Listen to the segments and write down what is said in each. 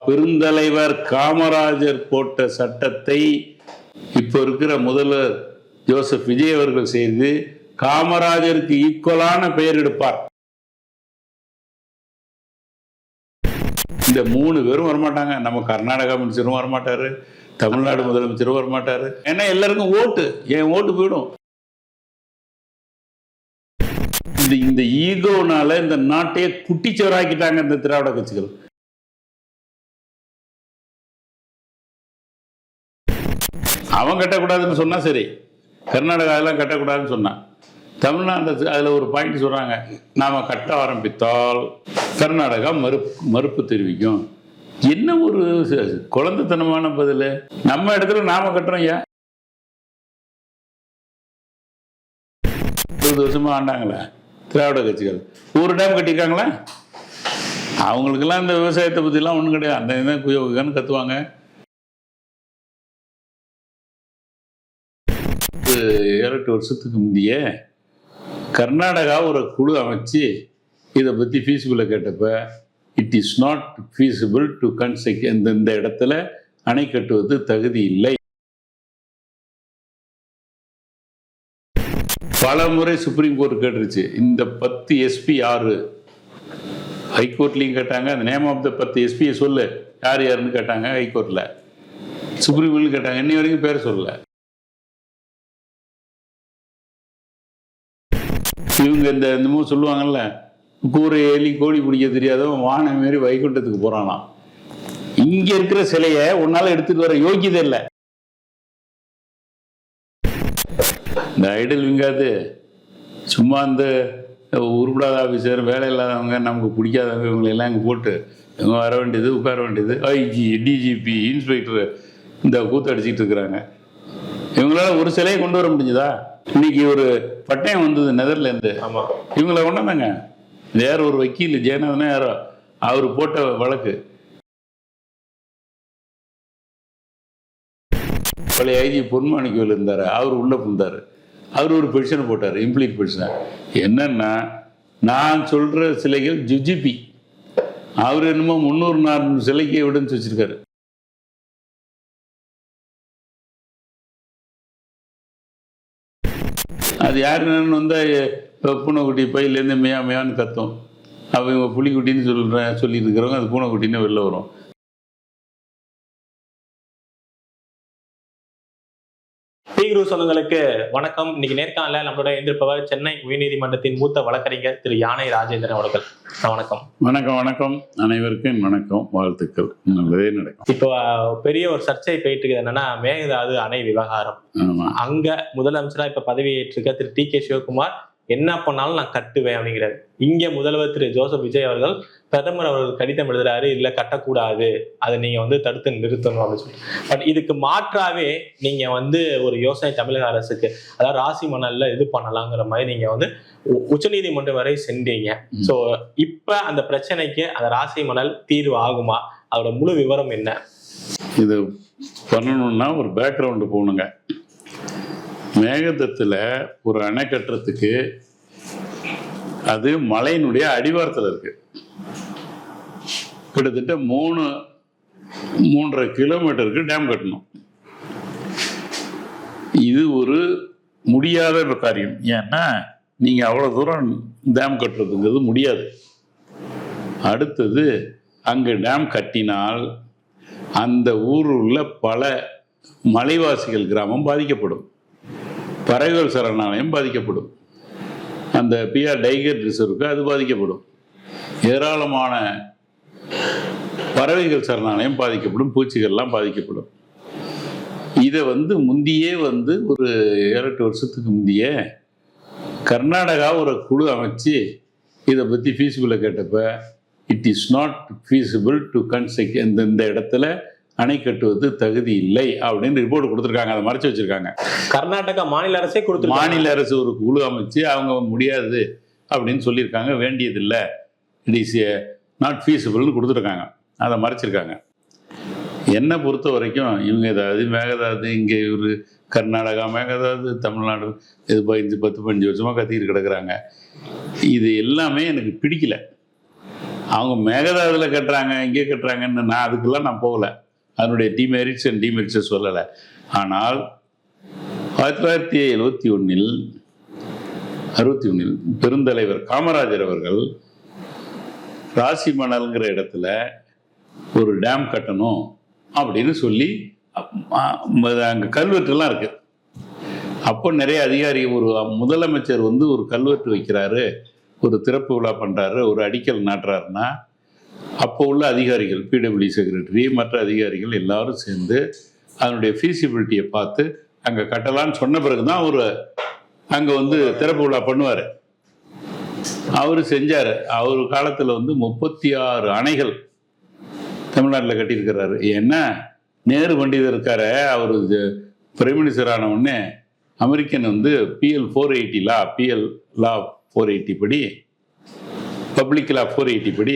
பெருந்தலைவர் காமராஜர் போட்ட சட்டத்தை இப்போ இருக்கிற முதல்வர் ஜோசப் விஜய் அவர்கள் செய்து காமராஜருக்கு ஈக்குவலான பெயர் எடுப்பார். இந்த 3 பேரும் வரமாட்டாங்க. நம்ம கர்நாடகா அமைச்சரும் வரமாட்டாரு, தமிழ்நாடு முதலமைச்சரும் வரமாட்டாரு. ஏன்னா எல்லாருக்கும் ஓட்டு, என் ஓட்டு போயிடும். இந்த ஈகோனால இந்த நாட்டையே குட்டிச்சவராக்கிட்டாங்க இந்த திராவிட கட்சிகள். அவன் கட்டக்கூடாதுன்னு சொன்னா சரி, கர்நாடகாவெல்லாம் கட்டக்கூடாதுன்னு சொன்னான். தமிழ்நாடு அதில் ஒரு பாயிண்ட் சொல்றாங்க, நாம கட்ட ஆரம்பித்தால் கர்நாடகா மறுப்பு தெரிவிக்கும். என்ன ஒரு குழந்தைத்தனமான பதில். நம்ம இடத்துல நாம கட்டுறோம். ஐயா 20 வருஷமா ஆண்டாங்களா திராவிட கட்சிகள்? ஒரு டேம் கட்டியிருக்காங்களா? அவங்களுக்கெல்லாம் இந்த விவசாயத்தை பற்றிலாம் ஒன்றும் கிடையாது. அந்த இதான் குயோகன்னு கத்துவாங்க. 7-8 வருஷத்துக்கு முந்தைய கர்நாடகா ஒரு குழு அமைச்சு இதை பற்றி ஃபீஸிபிளை கேட்டப்ப, it is not feasible to construct, இந்த இடத்துல அணை கட்டுவது தகுதி இல்லை. பல முறை சுப்ரீம் கோர்ட் கேட்டுருச்சு. இந்த 10 எஸ்பி யாரு? ஹைகோர்ட்லையும் கேட்டாங்க. அந்த நேம் ஆஃப் த 10 எஸ்பியை சொல்லு, யார் யாருன்னு கேட்டாங்க ஹைகோர்ட்ல. சுப்ரீம் கோர்ட்லையும் கேட்டாங்க. இன்னி வரைக்கும் பேர் சொல்லல. இவங்க இந்த சொல்லுவாங்கல்ல, கூரை ஏலி கோழி பிடிக்க தெரியாதவன் வானை மாரி வைகுண்டத்துக்கு போறானாம். இங்க இருக்கிற சிலையை உன்னால எடுத்துட்டு வர யோகியதை இல்லை. இந்த ஐடல் விங்காது சும்மா அந்த உருப்படாத ஆஃபீஸர், வேலை இல்லாதவங்க, நமக்கு பிடிக்காதவங்க, இவங்களெல்லாம் இங்கே போட்டு இவங்க வர வேண்டியது, உட்கார வேண்டியது, ஐஜி, டிஜிபி, இன்ஸ்பெக்டர் இந்த கூத்து அடிச்சிட்டு இருக்கிறாங்க. இவங்களால ஒரு சிலையை கொண்டு வர முடிஞ்சுதா? இன்னைக்கு ஒரு பட்டயம் வந்தது நெதர்லேருந்து. இவங்களை கொண்டாந்தாங்க. வேற ஒரு வக்கீல் ஜெயநாதனா யாரோ அவர் போட்ட வழக்கு. பழைய ஐஜி பொன்மாணிக்கவேல் இருந்தார், அவர் உள்ள புந்தார். அவர் ஒரு பெட்டிஷன் போட்டார், இம்ப்ளீட் பெட்டிஷன். என்னன்னா, நான் சொல்ற சிலைகள் ஜுஜிபி, அவர் என்னமோ 300-400 சிலைக்கு எவிடன்ஸ் வச்சிருக்காரு. அது யாருன்னு வந்தா பூனைக்குட்டி பையிலேருந்து மேயான்னு கத்தும். அவங்க புலிக்குட்டின்னு சொல்லிட்டு இருக்கிறவங்க அது பூனைக்குட்டின்னு வெளில வரும். சொந்தங்களுக்கு வணக்கம். இன்னைக்கு நேர்காணல நம்மளோட எதிர்ப்பவர் சென்னை உயர்நீதிமன்றத்தின் மூத்த வழக்கறிஞர் திரு யானை ராஜேந்திரன் அவர்கள். வணக்கம். வணக்கம். வணக்கம் அனைவருக்கும் வணக்கம், வாழ்த்துக்கள். நல்லதே நடக்கும். இப்போ பெரிய ஒரு சர்ச்சை போயிட்டு இருக்குது. என்னன்னா, மேகதாது அணை விவகாரம். அங்க முதலமைச்சரா இப்ப பதவியேற்றிருக்க திரு டி.கே. சிவகுமார் என்ன பண்ணாலும் நான் கட்டுவேன் அப்படிங்கிறாரு. இங்க முதல்வர் திரு ஜோசப் விஜய் அவர்கள் பிரதமர் அவர்கள் கடிதம் எழுதுறாரு, இல்ல கட்டக்கூடாது, அதை நீங்க தடுத்து நிறுத்தணும் அப்படின்னு சொல்லிட்டு. பட் இதுக்கு மாற்றாவே நீங்க ஒரு யோசனை தமிழக அரசுக்கு, அதாவது ராசி மணல்ல இது பண்ணலாங்கிற மாதிரி நீங்க உச்சநீதிமன்றம் வரை சென்றீங்க. சோ இப்ப அந்த பிரச்சனைக்கு அந்த ராசி மணல் தீர்வு ஆகுமா? அதோட முழு விவரம் என்ன? இது பண்ணணும்னா ஒரு பேக்ரவுண்டு போகணுங்க. மேகதத்துல ஒரு அணை கட்டுறதுக்கு அது மலையினுடைய அடிவாரத்தில் இருக்கு. கிட்டத்தட்ட 3.5 கிலோமீட்டருக்கு டேம் கட்டணும். இது ஒரு முடியாத காரியம். ஏன்னா நீங்க அவ்வளவு தூரம் டேம் கட்டுறதுங்கிறது முடியாது. அடுத்தது, அங்க டேம் கட்டினால் அந்த ஊரில் உள்ள பல மலைவாசிகள் கிராமம் பாதிக்கப்படும், பறவைகள் சரணாலயம் பாதிக்கப்படும், அந்த பிஆர் டைகர் ரிசர்வுக்கு அது பாதிக்கப்படும், ஏராளமான பறவைகள் சரணாலயம் பாதிக்கப்படும், பூச்சிகள்லாம் பாதிக்கப்படும். இதை முந்தியே ஒரு 7-8 வருஷத்துக்கு முந்தைய கர்நாடகா ஒரு குழு அமைச்சு இதை பற்றி ஃபீஸிபிளை கேட்டப்ப, it is not feasible to construct, இந்த இடத்துல அணை கட்டுவது தகுதி இல்லை அப்படின்னு ரிப்போர்ட் கொடுத்துருக்காங்க. அதை மறைச்சு வச்சிருக்காங்க. கர்நாடகா மாநில அரசே கொடுத்து, மாநில அரசு ஒரு குழு அமைச்சு அவங்க முடியாது அப்படின்னு சொல்லியிருக்காங்க. வேண்டியதில்லை, இட் இஸ் நாட் ஃபீஸிபிள்னு கொடுத்துருக்காங்க. அதை மறைச்சிருக்காங்க. என்னை பொறுத்த வரைக்கும் இவங்க ஏதாவது மேகதாது, இங்கே ஒரு கர்நாடகா மேகதாது, தமிழ்நாடு இது 10-15 வருஷமாக கத்திக்கிட்டு கிடக்குறாங்க. இது எல்லாமே எனக்கு பிடிக்கல. அவங்க மேகதாதுல கட்டுறாங்க, இங்கே கட்டுறாங்கன்னு நான் அதுக்கெல்லாம் நான் போகலை. அதனுடைய டிமெரிட்ஸ் அண்ட் டிமெரிட்ஸை சொல்லலை. ஆனால் 1961 பெருந்தலைவர் காமராஜர் அவர்கள் ராசிமணல்ங்கிற இடத்துல ஒரு டேம் கட்டணும் அப்படின்னு சொல்லி அங்கே கல்வெட்டுலாம் இருக்கு. அப்போ நிறைய அதிகாரி, ஒரு முதலமைச்சர் வந்து ஒரு கல்வெட்டு வைக்கிறாரு, ஒரு திறப்பு விழா பண்ணுறாரு, ஒரு அடிக்கல் நாட்டுறாருன்னா அப்போ உள்ள அதிகாரிகள், பிடபிள்யூ செக்ரட்டரி, மற்ற அதிகாரிகள் எல்லாரும் சேர்ந்து அதனுடைய ஃபீசிபிலிட்டியை பார்த்து அங்கே கட்டலான்னு சொன்ன பிறகு தான் அவர் அங்கே வந்து திறப்பு விழா பண்ணுவார். அவர் செஞ்சார். அவர் காலத்தில் வந்து 36 அணைகள் தமிழ்நாட்டில் கட்டியிருக்கிறாரு. ஏன்னா நேரு பண்டிதர் இருக்கார, அவர் பிரைம் மினிஸ்டர் ஆன உடனே அமெரிக்கன் வந்து PL 480 லா 480 படி, பப்ளிக் லா 480 படி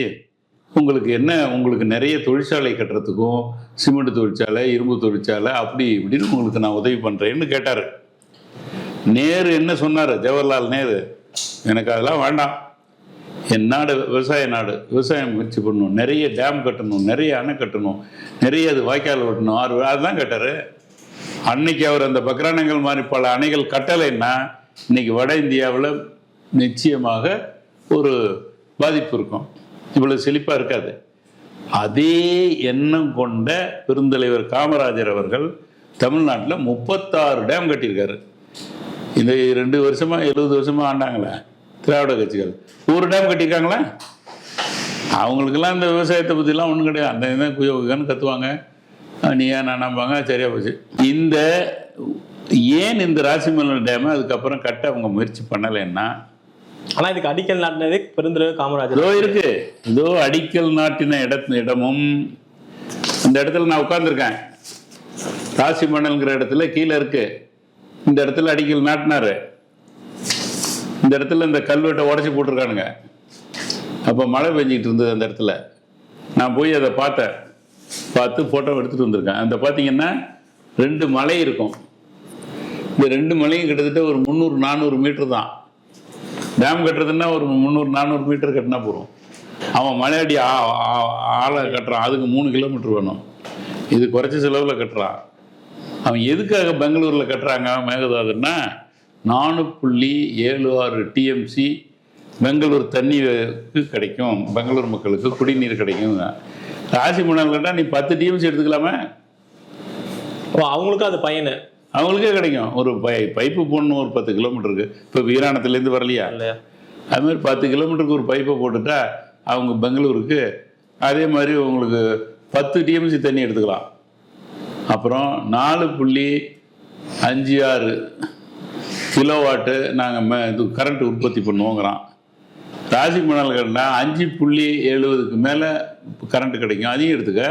உங்களுக்கு நிறைய தொழிற்சாலை கட்டுறதுக்கும், சிமெண்ட் தொழிற்சாலை, இரும்பு தொழிற்சாலை, அப்படி இப்படின்னு உங்களுக்கு நான் உதவி பண்ணுறேன்னு கேட்டார். நேரு என்ன சொன்னார்? ஜவஹர்லால் நேரு, எனக்கு அதெல்லாம் வேண்டாம், என் நாடு விவசாய நாடு, விவசாயம் முயற்சி பண்ணணும், நிறைய டேம் கட்டணும், நிறைய அணை கட்டணும், நிறைய அது வாய்க்கால் ஓட்டணும், அதுதான் கேட்டார். அன்னைக்கு அவர் அந்த பக்ரானங்கள் மாதிரி பல அணைகள் கட்டலைன்னா இன்னைக்கு வட இந்தியாவில் நிச்சயமாக ஒரு பாதிப்பு இருக்கும், இவ்வளவு செழிப்பாக இருக்காது. அதே எண்ணம் கொண்ட பெருந்தலைவர் காமராஜர் அவர்கள் தமிழ்நாட்டில் 36 டேம் கட்டியிருக்காரு. இந்த 2 வருஷமா 70 வருஷமா ஆண்டாங்களே திராவிட கட்சிகள், ஒரு டேம் கட்டியிருக்காங்களா? அவங்களுக்கெல்லாம் இந்த விவசாயத்தை பற்றிலாம் ஒன்றும் கிடையாது. அந்த இதான் குயோகன்னு கத்துவாங்க, நீ ஏன் நானாம்பாங்க, சரியா போச்சு. ஏன் இந்த ராசிமணல் டேமை அதுக்கப்புறம் கட்ட அவங்க முயற்சி பண்ணலைன்னா, ஆனா இதுக்கு அடிக்கல் நாட்டினதே பெருந்தலைவர் காமராஜர். இதோ இருக்கு, இதோ அடிக்கல் நாட்டின இடமும் இந்த இடத்துல நான் உட்கார்ந்துருக்கேன். ராசிமணல்ங்கிற இடத்துல கீழே இருக்கு. இந்த இடத்துல அடிக்கல் நாட்டினாரு. இந்த இடத்துல இந்த கல்வெட்டை உடச்சி போட்டிருக்கானுங்க. அப்போ மழை பெஞ்சிக்கிட்டு இருந்தது அந்த இடத்துல. நான் போய் அதை பார்த்தேன், பார்த்து ஃபோட்டோ எடுத்துகிட்டு வந்திருக்கேன். அந்த பார்த்தீங்கன்னா 2 மலை இருக்கும். இந்த 2 மலையும் கிட்டத்தட்ட ஒரு 300-400 மீட்டர் தான். டேம் கட்டுறதுன்னா ஒரு 300-400 மீட்டர் கட்டினா போகிறோம். அவன் மலையடி ஆழ கட்டுறான், அதுக்கு 3 கிலோமீட்டர் வேணும். இது குறைச்ச செலவில் கட்டுறான். அவன் எதுக்காக பெங்களூரில் கட்டுறாங்க மேகதாதுன்னா, 4.76 TMC பெங்களூர் தண்ணிக்கு கிடைக்கும், பெங்களூர் மக்களுக்கு குடிநீர் கிடைக்கும். ராசிமணல் கேட்டால் நீ 10 TMC எடுத்துக்கலாமே, அவங்களுக்கும் அது பயனு, அவங்களுக்கே கிடைக்கும். ஒரு பைப்பு போடணும் ஒரு 10 கிலோமீட்டருக்கு. இப்போ வீராணத்துலேருந்து வரலையா, அது மாதிரி 10 கிலோமீட்டருக்கு ஒரு பைப்பை போட்டுட்டா அவங்க பெங்களூருக்கு அதே மாதிரி உங்களுக்கு 10 TMC தண்ணி எடுத்துக்கலாம். அப்புறம் 4.56 கிலோவாட்டு நாங்கள் இது கரண்ட் உற்பத்தி பண்ணுவோங்கிறான். ராசிமணல் கட்டினா 5.70க்கு மேலே கரண்ட் கிடைக்கும், அதையும் எடுத்துக்க.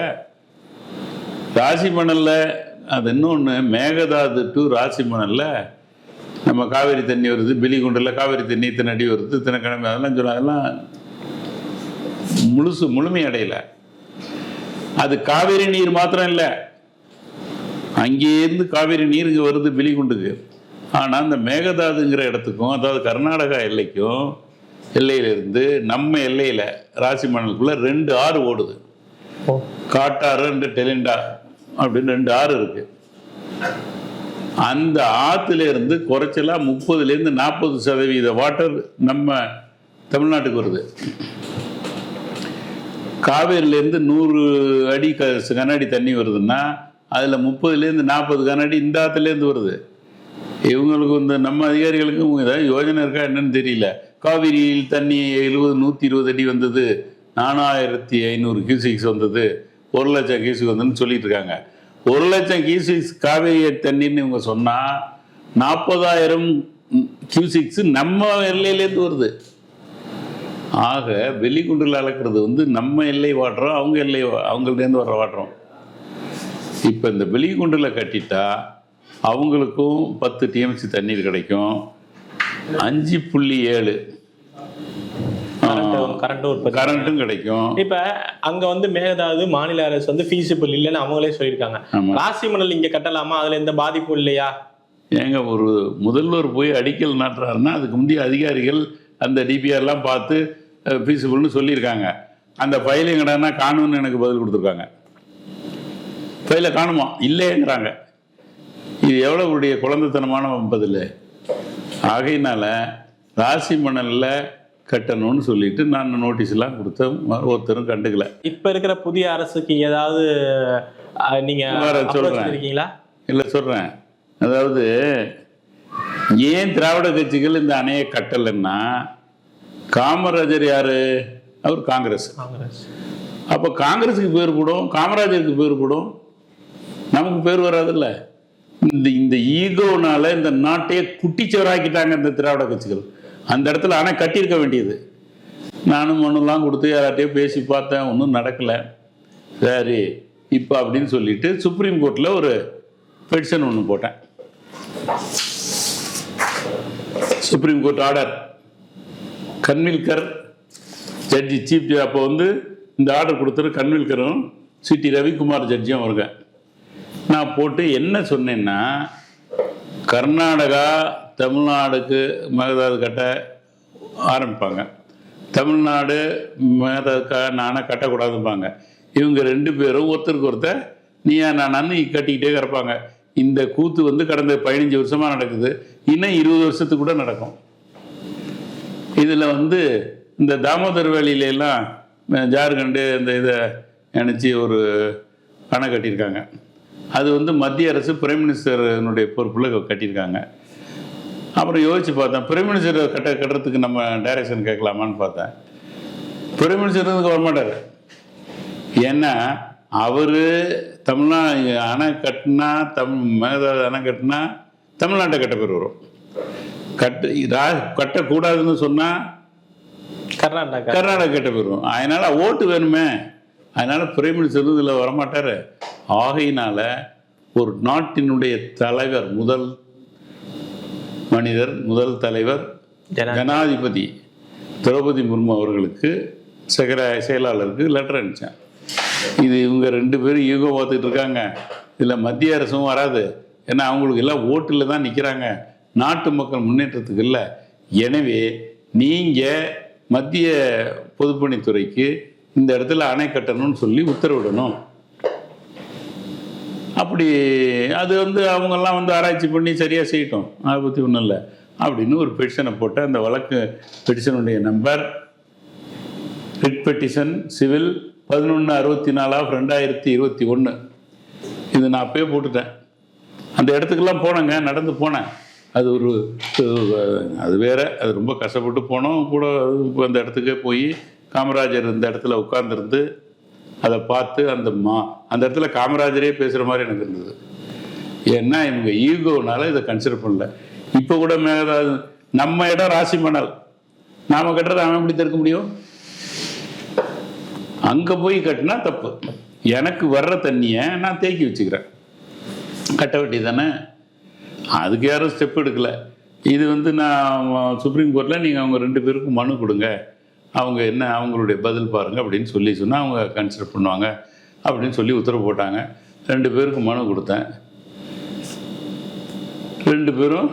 ராசிமணலில் அது இன்னொன்று, மேகதாது டு ராசிமணலில் நம்ம காவேரி தண்ணி வருது, பிலிகுண்டில் காவேரி தண்ணி இத்தனை அடி வருது, இத்தனை கிழமை, அதெல்லாம் சொல்ல, அதெல்லாம் முழுமை அடையலை. அது காவேரி நீர் மாத்திரம் இல்லை, அங்கேருந்து காவேரி நீர் இங்கே வருது பிலிகுண்டுக்கு. ஆனால் இந்த மேகதாதுங்கிற இடத்துக்கும், அதாவது கர்நாடகா எல்லைக்கும், எல்லையிலிருந்து நம்ம எல்லையில் ராசிமணலுக்குள்ள 2 ஆறு ஓடுது. காட்டாறு, டெலிண்டா அப்படின்னு 2 ஆறு இருக்கு. அந்த ஆத்துல இருந்து குறைச்சலா 30-40% வாட்டர் நம்ம தமிழ்நாட்டுக்கு வருது. காவேரியிலேருந்து 100 அடி கனஅடி தண்ணி வருதுன்னா அதில் 30-40 கனஅடி இந்த ஆற்றுலேருந்து வருது. இவங்களுக்கு வந்து நம்ம அதிகாரிகளுக்கும் ஏதாவது யோஜனை இருக்கா என்னன்னு தெரியல. காவிரியில் தண்ணி 120 அடி வந்தது, 4500 கியூசிக்ஸ் வந்தது, 1 லட்சம் கியூசிக் வந்ததுன்னு சொல்லிட்டு இருக்காங்க. 1 லட்சம் கியூசிக்ஸ் காவேரி தண்ணின்னு இவங்க சொன்னால் 40,000 கியூசிக்ஸ் நம்ம எல்லையிலேருந்து வருது. ஆக வெளிக்குண்டில் அளக்கிறது வந்து நம்ம எல்லை வாட்டுறோம், அவங்க அவங்கள்டேருந்து வர்ற வாட்டுறோம். இப்போ இந்த வெளிக்குண்டில் கட்டிட்டா அவங்களுக்கும் 10 TMC தண்ணீர் கிடைக்கும். 5.7 கரண்ட்டும் கிடைக்கும். இப்ப அங்க வந்து மேகதாது மாநில அரசு வந்து ஃபீஸிபிள் இல்லைன்னு அவங்களே சொல்லியிருக்காங்க. ராசிமணல் இங்க கட்டலாமா, அதுல எந்த பாதிப்பும் இல்லையா? ஏங்க, ஒரு முதல்வர் போய் அடிக்கல் நாட்டுறாருன்னா அதுக்கு முந்தைய அதிகாரிகள் அந்த டிபிஆர்லாம் பார்த்து ஃபீஸிபிள்னு சொல்லியிருக்காங்க. அந்த ஃபைல் எங்கடான்னா காணும்னு எனக்கு பதில் கொடுத்துருக்காங்க. ஃபைலை காணுமா, இல்லைங்கிறாங்க. இது எவ்வளவுடைய குழந்தைத்தனமான பதில். ஆகையினால ராசி மணலில் கட்டணும்னு சொல்லிட்டு நான் நோட்டீஸ்லாம் கொடுத்தேன், ஒருத்தரும் கண்டுக்கல. இப்ப இருக்கிற புதிய அரசுக்கு ஏதாவது நீங்க சொல்றீங்களா? இல்லை சொல்றேன். அதாவது ஏன் திராவிட கட்சிகள் இந்த அணையை கட்டலைன்னா, காமராஜர் யாரு? அவர் காங்கிரஸ். அப்போ காங்கிரஸுக்கு பேர் கூடும், காமராஜருக்கு பேர் கூடும், நமக்கு பேர் வராதுல்ல. இந்த ஈகோனால இந்த நாட்டையே குட்டிச்சவராக்கிட்டாங்க இந்த திராவிட கட்சிகள். அந்த இடத்துல அணை கட்டியிருக்க வேண்டியது. நானும் மனுலாம் கொடுத்து யார்ட்டையும் பேசி பார்த்தேன், ஒன்றும் நடக்கலை. சரி இப்போ அப்படின்னு சொல்லிட்டு சுப்ரீம் கோர்ட்டில் ஒரு பெட்டிஷன் ஒன்று போட்டேன். சுப்ரீம் கோர்ட் ஆர்டர், கன்வில்கர் ஜட்ஜி சீஃப், அப்போ இந்த ஆர்டர் கொடுத்துரு கன்வில்கரும் சிடி ரவிக்குமார் ஜட்ஜியும் வருங்க. நான் போட்டு என்ன சொன்னேன்னா, கர்நாடகா தமிழ்நாடுக்கு மேகதாது கட்ட ஆரம்பிப்பாங்க, தமிழ்நாடு மேகதாது நானே கட்டக்கூடாதுப்பாங்க. இவங்க 2 பேரும் ஒருத்தருக்கு ஒருத்தர் நீயா நானான்னு கட்டிக்கிட்டே கிடப்பாங்க. இந்த கூத்து கடந்த 15 வருஷமாக நடக்குது, இன்னும் 20 வருஷத்துக்கு கூட நடக்கும். இதில் இந்த தாமோதர் வேலியிலெல்லாம் ஜார்க்கண்டு இந்த இதை நினச்சி ஒரு அணை கட்டியிருக்காங்க. அது மத்திய அரசு பிரைம் மினிஸ்டருடைய பொறுப்பில் கட்டியிருக்காங்க. அப்புறம் யோசித்து பார்த்தேன், பிரைம் மினிஸ்டர் கட்டுறதுக்கு நம்ம டைரக்ஷன் கேட்கலாமான்னு பார்த்தேன். பிரைம் மினிஸ்டருக்கு வரமாட்டார். ஏன்னா அவர் தமிழ்நாடு அணை கட்டினா, மேகதாது அணை கட்டினா தமிழ்நாட்டை கட்ட பேர் வரும். கட்டக்கூடாதுன்னு சொன்னால் கர்நாடகா கட்ட பேர் வரும். அதனால ஓட்டு வேணுமே, அதனால பிரைம் மினிஸ்டர் இதில் வரமாட்டார். ஆகையினால ஒரு நாட்டினுடைய தலைவர், முதல் மனிதர், முதல் தலைவர், ஜனாதிபதி திரௌபதி முர்மு அவர்களுக்கு செயலாளருக்கு லெட்டர் அனுப்பிச்சேன். இது இவங்க 2 பேரும் ஈகோ பார்த்துக்கிட்டு இருக்காங்க, இதில் மத்திய அரசும் வராது, ஏன்னா அவங்களுக்கு எல்லாம் ஓட்டில் தான் நிற்கிறாங்க, நாட்டு மக்கள் முன்னேற்றத்துக்கு இல்லை. எனவே நீங்கள் மத்திய பொதுப்பணித்துறைக்கு இந்த இடத்துல அணை கட்டணும்னு சொல்லி உத்தரவிடணும். அப்படி அது அவங்கெல்லாம் ஆராய்ச்சி பண்ணி சரியாக செய்யட்டும், அதை பற்றி ஒன்றும் இல்லை அப்படின்னு ஒரு பெட்டிஷனை போட்டு, அந்த வழக்கு பெட்டிஷனுடைய நம்பர் ரிட் பெட்டிஷன் சிவில் 1164/2021. இது நான் அப்பயே போட்டுட்டேன். அந்த இடத்துக்கெல்லாம் போனேங்க, நடந்து போனேன். அது அது வேற, அது ரொம்ப கஷ்டப்பட்டு போனோம் கூட. அந்த இடத்துக்கே போய் காமராஜர் இந்த இடத்துல உட்கார்ந்துருந்து அதை பார்த்து அந்த இடத்துல காமராஜரே பேசுகிற மாதிரி எனக்கு இருந்தது. ஏன்னா இவங்க ஈகோனால இதை கன்சிடர் பண்ணல. இப்போ கூட மேகதாது நம்ம இடம் ராசி மணல், நாம் கட்டுறது அவன் எப்படி தடுக்க முடியும்? அங்கே போய் கட்டினா தப்பு. எனக்கு வர்ற தண்ணியை நான் தேக்கி வச்சுக்கிறேன், கட்ட வேண்டி தானே. அதுக்கு யாரும் ஸ்டெப் எடுக்கலை. இது நான் சுப்ரீம் கோர்ட்டில் நீங்கள் அவங்க 2 பேருக்கும் மனு கொடுங்க, அவங்க என்ன அவங்களுடைய பதில் பாருங்கள் அப்படின்னு சொன்னால் அவங்க கன்சிடர் பண்ணுவாங்க அப்படின்னு சொல்லி உத்தரவு போட்டாங்க. 2 பேருக்கும் மனு கொடுத்தேன். 2 பேரும்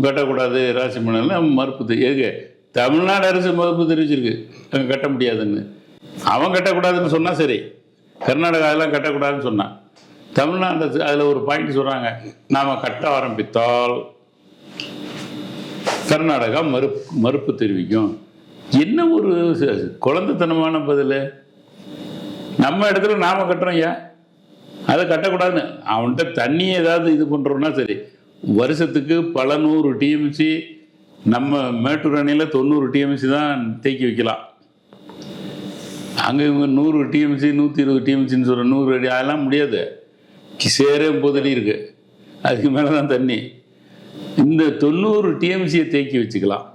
கட்டக்கூடாது ராசி மணல்னு மறுப்பு. எதுக்கு? தமிழ்நாடு அரசு மறுப்பு தெரிவிச்சிருக்கு அங்கே கட்ட முடியாதுன்னு. அவன் கட்டக்கூடாதுன்னு சொன்னால் சரி, கர்நாடகா அதெல்லாம் கட்டக்கூடாதுன்னு சொன்னான். தமிழ்நாடு அதில் ஒரு பாயிண்ட் சொல்கிறாங்க, நாம் கட்ட ஆரம்பித்தால் கர்நாடகா மறுப்பு தெரிவிக்கும். என்ன ஒரு குழந்தைத்தனமான பதில். நம்ம இடத்துல நாம் கட்டுறோம், ஏன் அதை கட்டக்கூடாதுன்னு? அவன்கிட்ட தண்ணி ஏதாவது இது பண்ணுறோன்னா சரி, வருஷத்துக்கு பல 100 டிஎம்சி, நம்ம மேட்டூர் அணையில் 90 டிஎம்சி தான் தேக்கி வைக்கலாம். அங்கே இவங்க 100 டிஎம்சி 120 டிஎம்சின்னு சொல்கிற 100 அடி அதெல்லாம் முடியாது. சேரே 30 அடி இருக்குது, அதுக்கு மேலே தான் தண்ணி. இந்த 90 டிஎம்சியை தேக்கி வச்சுக்கலாம்.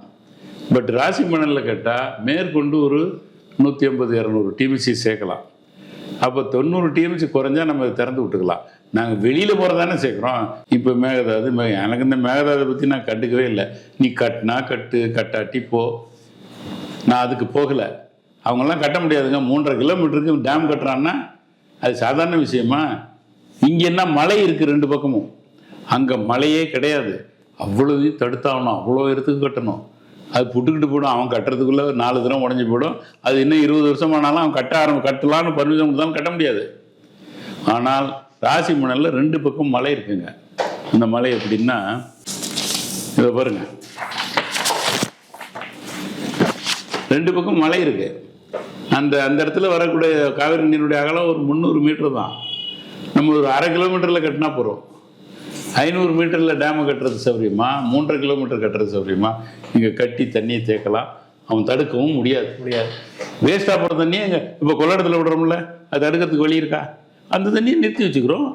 பட் ராசி மணலில் கேட்டால் மேற்கொண்டு ஒரு 150-200 டிஎம்சி சேர்க்கலாம். அப்போ 90 டிஎம்சி குறைஞ்சா நம்ம திறந்து விட்டுக்கலாம். நாங்கள் வெளியில் போகிறதானே சேர்க்குறோம். இப்போ மேகதாது எனக்கு இந்த மேகதாதை பற்றி நான் கண்டுக்கவே இல்லை. நீ கட்டினா கட்டு, கட்டாட்டி போ. நான் அதுக்கு போகலை. அவங்களாம் கட்ட முடியாதுங்க. 3.5 கிலோமீட்டருக்கு டேம் கட்டுறான்னா அது சாதாரண விஷயமா? இங்கே என்ன மலை இருக்குது 2 பக்கமும், அங்கே மலையே கிடையாது. அவ்வளோதையும் தடுத்தாகணும், அவ்வளோ இடத்துக்கு கட்டணும். அது புட்டுக்கிட்டு போயிடும். அவன் கட்டுறதுக்குள்ளே 4 தினம் உடஞ்சி போயிடும். அது இன்னும் 20 வருஷம் ஆனாலும் அவன் கட்டலான்னு பர்மிஷன் கொடுத்தாலும் கட்ட முடியாது. ஆனால் ராசி மணலில் 2 பக்கம் மலை இருக்குங்க. இந்த மலை எப்படின்னா, இதை பாருங்க, 2 பக்கம் மலை இருக்கு. அந்த இடத்துல வரக்கூடிய காவிரி நீருடைய அகலம் ஒரு 300 மீட்டர் தான். நம்ம ஒரு 1/2 கிலோமீட்டரில் கட்டினா போகிறோம். 500 மீட்டரில் டேமை கட்டுறது சௌரியமா, 3.5 கிலோமீட்டர் கட்டுறது சௌரியமா? இங்கே கட்டி தண்ணியை தேக்கலாம், அவன் தடுக்கவும் முடியாது. வேஸ்ட்டாக போகிற தண்ணியை இங்கே இப்போ கொள்ளாடத்தில் விடுறோம்ல, அது தடுக்கிறதுக்கு வழி இருக்கா? அந்த தண்ணியை நிறுத்தி வச்சுக்கிறோம்.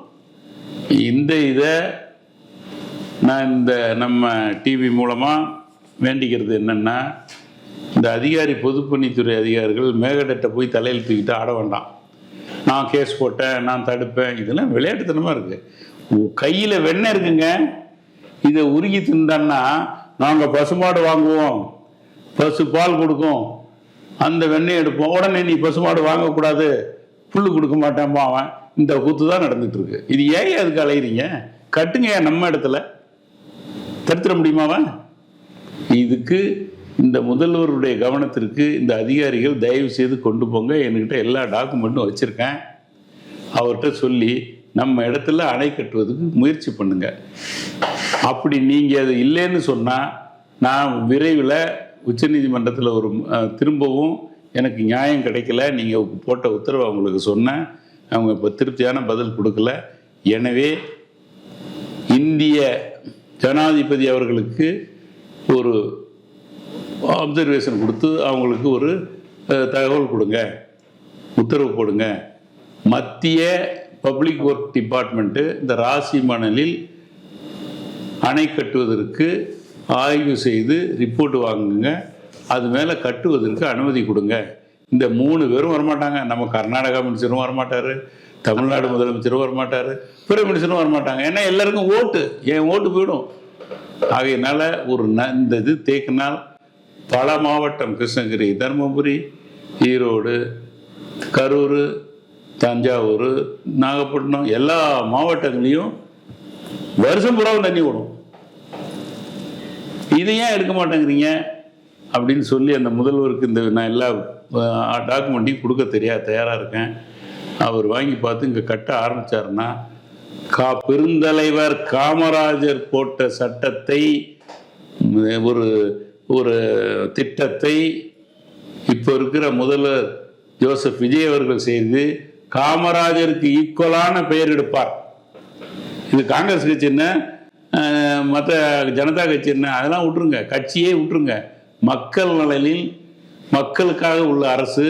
இதை நான் நம்ம டிவி மூலமாக வேண்டிக்கிறது என்னென்னா, இந்த பொதுப்பணித்துறை அதிகாரிகள் மேகடட்டை போய் தலையில் தூக்கிட்டு ஆட வேண்டாம். நான் கேஸ் போட்டேன், நான் தடுப்பேன், இதெல்லாம் விளையாட்டுத்தனமாக இருக்குது. கையில் வெண்ணெய் இருக்குங்க, இதை உருகி தின்றான்னா நாங்கள் பசுமாடு வாங்குவோம், பசு பால் கொடுக்கும், அந்த வெண்ணெய் எடுப்போம். உடனே நீ பசுமாடு வாங்கக்கூடாது, புல்லு கொடுக்க மாட்டேன்பா அவன். இந்த கூத்து தான் நடந்துட்டு இருக்கு. இது ஏன் அதுக்கு அலையிறீங்க? கட்டுங்க, நம்ம இடத்துல தடுத்துட முடியுமாவன்? இதுக்கு இந்த முதல்வருடைய கவனத்திற்கு இந்த அதிகாரிகள் தயவு செய்து கொண்டு போங்க. என்கிட்ட எல்லா டாக்குமெண்ட்டும் வச்சுருக்கேன். அவர்கிட்ட சொல்லி நம்ம இடத்துல அணை கட்டுவதுக்கு முயற்சி பண்ணுங்க. அப்படி நீங்கள் அது இல்லைன்னு சொன்னால் நான் விரைவில் உச்சநீதிமன்றத்தில் திரும்பவும் எனக்கு நியாயம் கிடைக்கல, நீங்கள் போட்ட உத்தரவை அவங்களுக்கு சொன்னேன். அவங்க இப்போ திருப்தியான பதில் கொடுக்கல. எனவே இந்திய ஜனாதிபதி அவர்களுக்கு ஒரு அப்சர்வேஷன் கொடுத்து அவங்களுக்கு ஒரு தகவல் கொடுங்க, உத்தரவு போடுங்க. மத்திய பப்ளிக் ஒர்க் டிபார்ட்மெண்ட்டு இந்த ராசி மணலில் அணை கட்டுவதற்கு ஆய்வு செய்து ரிப்போர்ட் வாங்குங்க, அது மேலே கட்டுவதற்கு அனுமதி கொடுங்க. இந்த 3 பேரும் வரமாட்டாங்க. நம்ம கர்நாடகா மினிஸ்டரும் வரமாட்டார், தமிழ்நாடு முதலமைச்சரும் வரமாட்டார், பிற மினிஸ்டரும் வரமாட்டாங்க. ஏன்னா எல்லாருக்கும் ஓட்டு, என் ஓட்டு போயிடும். ஆகையினால இந்த இது தேக்கினால் பல மாவட்டம், கிருஷ்ணகிரி, தருமபுரி, ஈரோடு, கரூர், தஞ்சாவூர், நாகப்பட்டினம், எல்லா மாவட்டங்களையும் வருஷம் பூராவும் தண்ணி ஓடும். இதை ஏன் எடுக்க மாட்டேங்கிறீங்க அப்படின்னு சொல்லி அந்த முதல்வருக்கு நான் எல்லா டாக்குமெண்ட்டையும் கொடுக்க தயாராக இருக்கேன். அவர் வாங்கி பார்த்து இங்கே கட்ட ஆரம்பித்தாருன்னா, பெருந்தலைவர் காமராஜர் போட்ட சட்டத்தை, ஒரு திட்டத்தை இப்போ இருக்கிற முதல்வர் ஜோசப் விஜய் அவர்கள் செய்து காமராஜருக்கு ஈக்குவலான பெயர் எடுப்பார். இது காங்கிரஸ் கட்சி என்ன, மற்ற ஜனதா கட்சி என்ன, அதெல்லாம் விட்டுருங்க, கட்சியே விட்டுருங்க. மக்கள் நலனில் மக்களுக்காக உள்ள அரசு,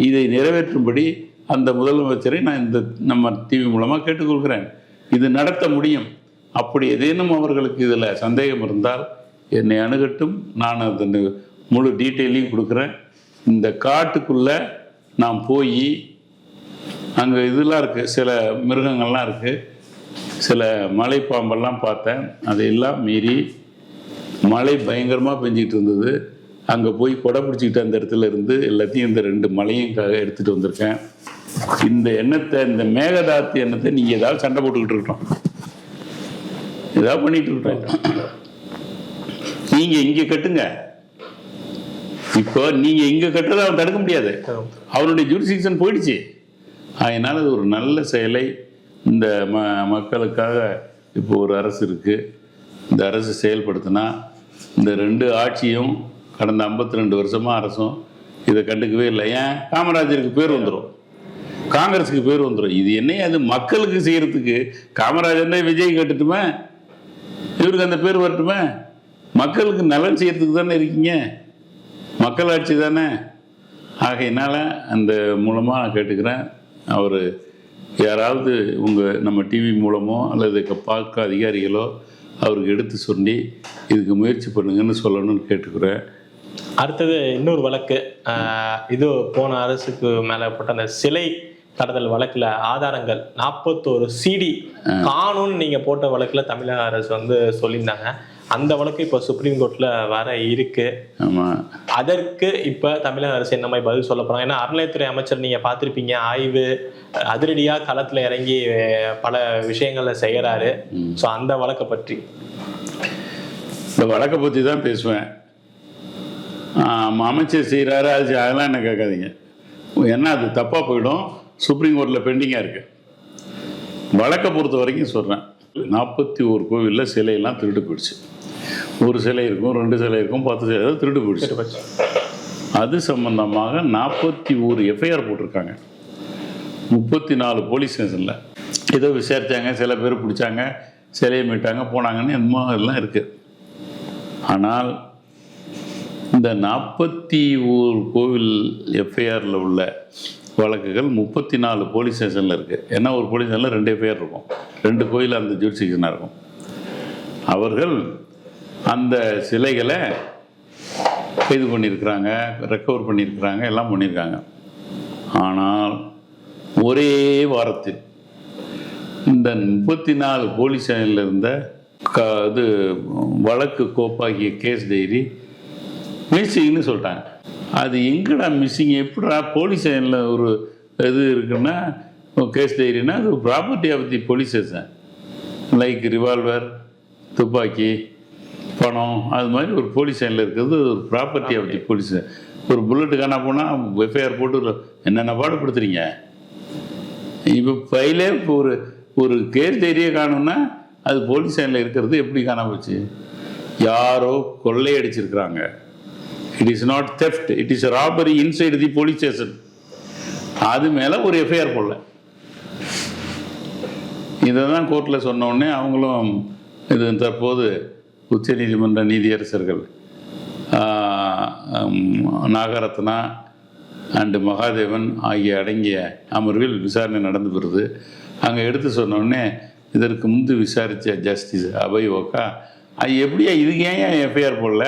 இதை நிறைவேற்றும்படி அந்த முதலமைச்சரை நான் நம்ம டிவி மூலமாக கேட்டுக்கொள்கிறேன். இது நடத்த முடியும். அப்படி ஏதேனும் அவர்களுக்கு இதில் சந்தேகம் இருந்தால் என்னை அணுகட்டும், நான் அந்த முழு டீட்டெயிலையும் கொடுக்குறேன். இந்த காட்டுக்குள்ளே நான் போய் அங்கே இதெல்லாம் இருக்குது, சில மிருகங்கள்லாம் இருக்குது, சில மலைப்பாம்பெல்லாம் பார்த்தேன். அதையெல்லாம் மீறி மழை பயங்கரமாக பெஞ்சிக்கிட்டு இருந்தது. அங்கே போய் கொடை பிடிச்சிக்கிட்டு அந்த இடத்துல இருந்து எல்லாத்தையும் இந்த 2 மலையும் எடுத்துகிட்டு வந்திருக்கேன். இந்த எண்ணத்தை, இந்த மேகதாத்து எண்ணத்தை நீங்கள் ஏதாவது சண்டை போட்டுக்கிட்டு இருக்கோம், ஏதாவது பண்ணிட்டு இருக்கோம். நீங்கள் இங்கே கட்டுங்க. இப்போ நீங்கள் இங்கே கட்டுறதை அவன் தடுக்க முடியாது, அவனுடைய ஜூரிஸ்டிக்ஷன் போயிடுச்சு. அதனால் அது ஒரு நல்ல செயலை இந்த மக்களுக்காக இப்போ ஒரு அரசு இருக்குது. இந்த அரசு செயல்படுத்தினா இந்த 2 ஆட்சியும் கடந்த 52 வருஷமாக அரசும் இதை கண்டுக்கவே இல்லை. ஏன்? காமராஜருக்கு பேர் வந்துடும், காங்கிரஸுக்கு பேர் வந்துடும். இது என்ன, அது மக்களுக்கு செய்கிறதுக்கு காமராஜர்னே விஜய் கட்டுட்டுமே, இவருக்கு அந்த பேர் வரட்டுமே. மக்களுக்கு நலன் செய்கிறதுக்கு தானே இருக்கீங்க, மக்கள் ஆட்சி தானே. ஆகையினால அந்த மூலமாக நான் கேட்டுக்கிறேன், அவர் யாராவது நம்ம டிவி மூலமோ அல்லது பார்க்க அதிகாரிகளோ அவருக்கு எடுத்து சொல்லி இதுக்கு முயற்சி பண்ணுங்கன்னு சொல்லணும்னு கேட்டுக்கிறேன். அடுத்தது இன்னொரு வழக்கு, இது போன அரசுக்கு மேலே போட்ட அந்த சிலை கடத்தல் வழக்கில் ஆதாரங்கள் 41 CD காணும்னு நீங்கள் போட்ட வழக்கில் தமிழக அரசு சொல்லியிருந்தாங்க. அந்த வழக்கு இப்போ சுப்ரீம் கோர்ட்டில் வர இருக்கு. ஆமாம், அதற்கு இப்போ தமிழக அரசு என்ன மாதிரி பதில் சொல்ல போகிறாங்க? ஏன்னா அறநிலையத்துறை அமைச்சர் நீங்கள் பார்த்துருப்பீங்க, ஆய்வு அதிரடியாக களத்தில் இறங்கி பல விஷயங்களை செய்கிறாரு. ஸோ அந்த வழக்கை பற்றி, இந்த வழக்கை பற்றி தான் பேசுவேன். அமைச்சர் செய்கிறாரு அதெல்லாம் என்ன கேட்காதீங்க. ஏன்னா அது தப்பாக போயிடும். சுப்ரீம் கோர்ட்டில் பெண்டிங்காக இருக்குது. வழக்கை பொறுத்த வரைக்கும் சொல்கிறேன், 41 கோவிலில் சிலையெல்லாம் திருட்டு போயிடுச்சு. ஒரு சிலை இருக்கும், 2 சிலை இருக்கும், 10 சிலை திருட்டு போயிடுச்சு. அது சம்பந்தமாக 41 எஃப்ஐஆர் போட்டிருக்காங்க. 34 போலீஸ் ஸ்டேஷனில் ஏதோ விசாரித்தாங்க, சில பேர் பிடிச்சாங்க, சிலையை மீட்டாங்க, போனாங்கன்னு என்னமோ எல்லாம் இருக்குது. ஆனால் இந்த 41 கோவில் எஃப்ஐஆரில் உள்ள வழக்குகள் 34 போலீஸ் ஸ்டேஷனில் இருக்குது. ஏன்னா ஒரு போலீஸ் ஸ்டேஷனில் 2 எஃப்ஐஆர் இருக்கும், 2 கோயில் அந்த ஜூரிஸ்டிக்ஷனாக இருக்கும். அவர்கள் அந்த சிலைகளை கைது பண்ணியிருக்கிறாங்க, ரெக்கவர் பண்ணியிருக்கிறாங்க, எல்லாம் பண்ணியிருக்காங்க. ஆனால் ஒரே வாரத்தில் இந்த 34 போலீஸ் ஸ்டேஷனில் இருந்த இது வழக்கு கோப்பாகிய கேஸ் டைரி மிஸ்ஸிங்னு சொல்லிட்டாங்க. அது எங்கடா மிஸ்ஸிங்? எப்படா போலீஸ் ஸ்டேஷனில் ஒரு இது இருக்குன்னா கேஸ் டைரின்னா அது property of the police station. Like revolver, துப்பாக்கி, பணம், அது மாதிரி ஒரு போலீஸ் ஸ்டேஷனில் இருக்கிறது ஒரு ப்ராப்பர்ட்டி ஆஃப் தி போலீஸ். ஒரு புல்லட்டு காணா போனால் எஃப்ஐஆர் போட்டு என்னென்ன பாடுபடுத்துறீங்க. இப்போ ஃபைலே இப்போ ஒரு கேஸ் டைரியே காணும்னா அது போலீஸ் ஸ்டேஷனில் இருக்கிறது எப்படி காணாம போச்சு? யாரோ கொள்ளையடிச்சிருக்கிறாங்க. It is not theft, it is robbery inside the police station. அது மேலே ஒரு எஃப்ஐஆர் போடல. இதை தான் கோர்ட்டில் சொன்னோடனே அவங்களும் இது தற்போது உச்சநீதிமன்ற நீதியரசர்கள் நாகரத்னா அண்டு மகாதேவன் ஆகிய அடங்கிய அமர்வில் விசாரணை நடந்து வருது. அங்கே எடுத்து சொன்னோடனே இதற்கு முன்பு விசாரித்த ஜஸ்டிஸ் அபய் ஓகா, அது எப்படியா இதுக்கு ஏன் எஃப்ஐஆர் போடல,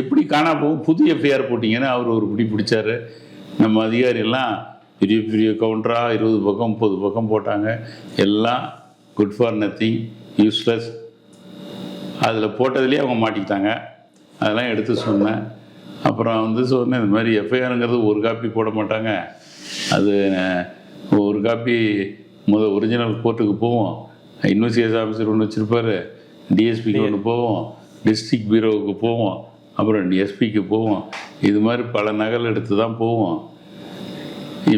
எப்படி காணா போகும், புது எஃப்ஐஆர் போட்டிங்கன்னு அவர் ஒரு பிடிச்சார். நம்ம அதிகாரியெல்லாம் பெரிய பெரிய கவுண்டராக 20 பக்கம் 30 பக்கம் போட்டாங்க. எல்லாம் குட் ஃபார் நத்திங், யூஸ்லெஸ். அதில் போட்டதுலேயே அவங்க மாட்டிக்கிட்டாங்க. அதெல்லாம் எடுத்து சொன்னேன். அப்புறம் சொன்னேன், இந்த மாதிரி எஃப்ஐஆருங்கிறது ஒரு காப்பி போட மாட்டாங்க, அது ஒரு காப்பி ஒரிஜினல் கோர்ட்டுக்கு போவோம், இன்வெஸ்டிகேஷன் ஆஃபீஸர் ஒன்று வச்சுருப்பார், டிஎஸ்பிக்கு ஒன்று போவோம், டிஸ்ட்ரிக்ட் பியூரோவுக்கு போவோம், அப்புறம் எஸ்பிக்கு போவோம். இது மாதிரி பல நகல் எடுத்து தான் போவோம்.